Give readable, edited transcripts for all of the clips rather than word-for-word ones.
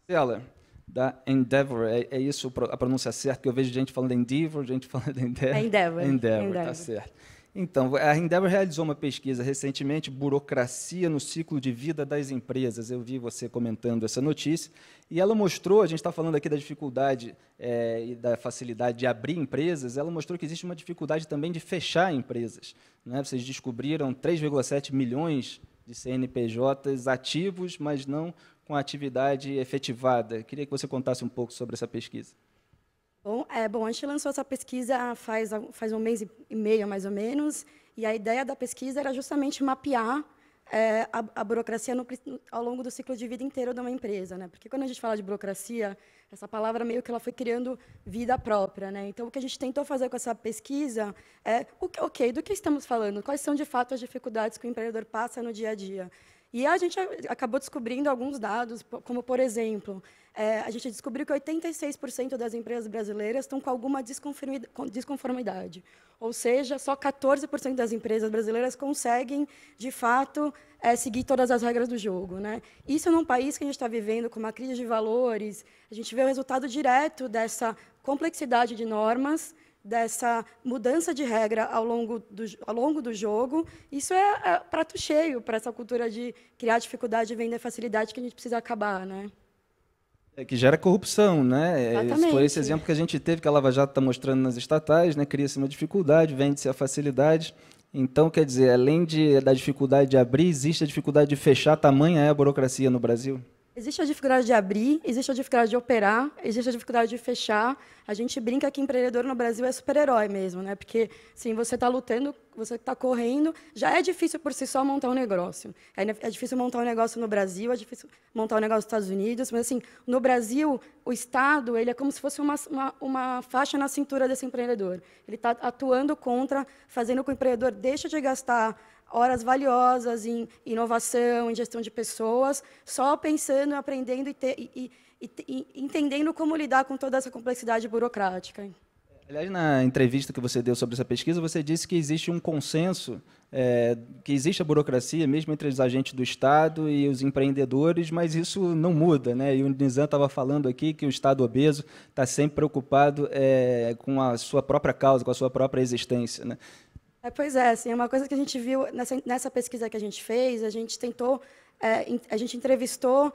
Ela, da Endeavor, é isso a pronúncia certa, que eu vejo gente falando Endeavor, gente falando É Endeavor. Endeavor. Endeavor, tá Endeavor. certo. Então, a Endeavor realizou uma pesquisa recentemente, burocracia no ciclo de vida das empresas. Eu vi você comentando essa notícia, e ela mostrou, a gente está falando aqui da dificuldade e da facilidade de abrir empresas, ela mostrou que existe uma dificuldade também de fechar empresas, né? Vocês descobriram 3,7 milhões de CNPJs ativos, mas não com atividade efetivada. Queria que você contasse um pouco sobre essa pesquisa. Bom, a gente lançou essa pesquisa faz um mês e meio, mais ou menos, e a ideia da pesquisa era justamente mapear a burocracia ao longo do ciclo de vida inteiro de uma empresa, né? Porque quando a gente fala de burocracia, essa palavra meio que ela foi criando vida própria, né? Então, o que a gente tentou fazer com essa pesquisa é, ok, do que estamos falando? Quais são, de fato, as dificuldades que o empreendedor passa no dia a dia? E a gente acabou descobrindo alguns dados, como, por exemplo, a gente descobriu que 86% das empresas brasileiras estão com alguma desconformidade. Ou seja, só 14% das empresas brasileiras conseguem, de fato, seguir todas as regras do jogo, né? Isso num país que a gente está vivendo com uma crise de valores, a gente vê o resultado direto dessa complexidade de normas, dessa mudança de regra ao longo do jogo. Isso é prato cheio para essa cultura de criar dificuldade e vender facilidade que a gente precisa acabar, né? Que gera corrupção, né? Foi esse Exatamente. exemplo que a gente teve, que a Lava Jato está mostrando nas estatais, né? Cria-se uma dificuldade, vende-se a facilidade. Então, quer dizer, além da dificuldade de abrir, existe a dificuldade de fechar, tamanha é a burocracia no Brasil? Existe a dificuldade de abrir, existe a dificuldade de operar, existe a dificuldade de fechar. A gente brinca que empreendedor no Brasil é super-herói mesmo, né? Porque, sim, você está lutando, você está correndo, já é difícil por si só montar um negócio. É difícil montar um negócio no Brasil, é difícil montar um negócio nos Estados Unidos, mas, assim, no Brasil, o Estado ele é como se fosse uma faixa na cintura desse empreendedor. Ele está atuando contra, fazendo com que o empreendedor deixe de gastar horas valiosas em inovação, em gestão de pessoas, só pensando, aprendendo e entendendo como lidar com toda essa complexidade burocrática. Aliás, na entrevista que você deu sobre essa pesquisa, você disse que existe um consenso, que existe a burocracia mesmo entre os agentes do Estado e os empreendedores, mas isso não muda, né? E o Nizam estava falando aqui que o Estado obeso está sempre preocupado com a sua própria causa, com a sua própria existência, né? Pois é, assim, é uma coisa que a gente viu nessa pesquisa que a gente fez, a gente entrevistou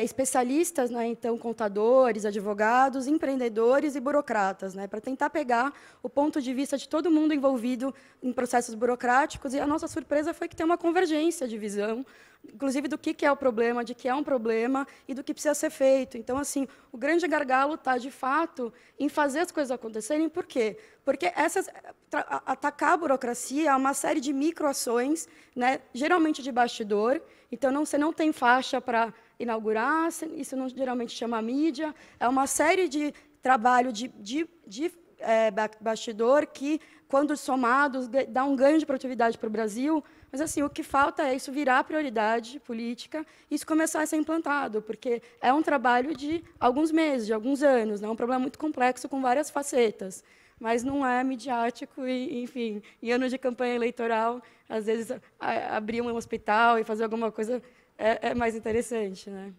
especialistas, né, então contadores, advogados, empreendedores e burocratas, né, para tentar pegar o ponto de vista de todo mundo envolvido em processos burocráticos, e a nossa surpresa foi que tem uma convergência de visão, inclusive do que é o problema, de que é um problema e do que precisa ser feito. Então, assim, o grande gargalo está, de fato, em fazer as coisas acontecerem. Por quê? Porque atacar a burocracia é uma série de microações, né, geralmente de bastidor. Então, você não tem faixa para inaugurar, isso não geralmente chama mídia. É uma série de trabalho de bastidor que, quando somados, dá um ganho de produtividade para o Brasil. Mas, assim, o que falta é isso virar prioridade política e isso começar a ser implantado, porque é um trabalho de alguns meses, de alguns anos, né? É um problema muito complexo, com várias facetas, mas não é midiático e, enfim, em anos de campanha eleitoral, às vezes, abrir um hospital e fazer alguma coisa é mais interessante, né?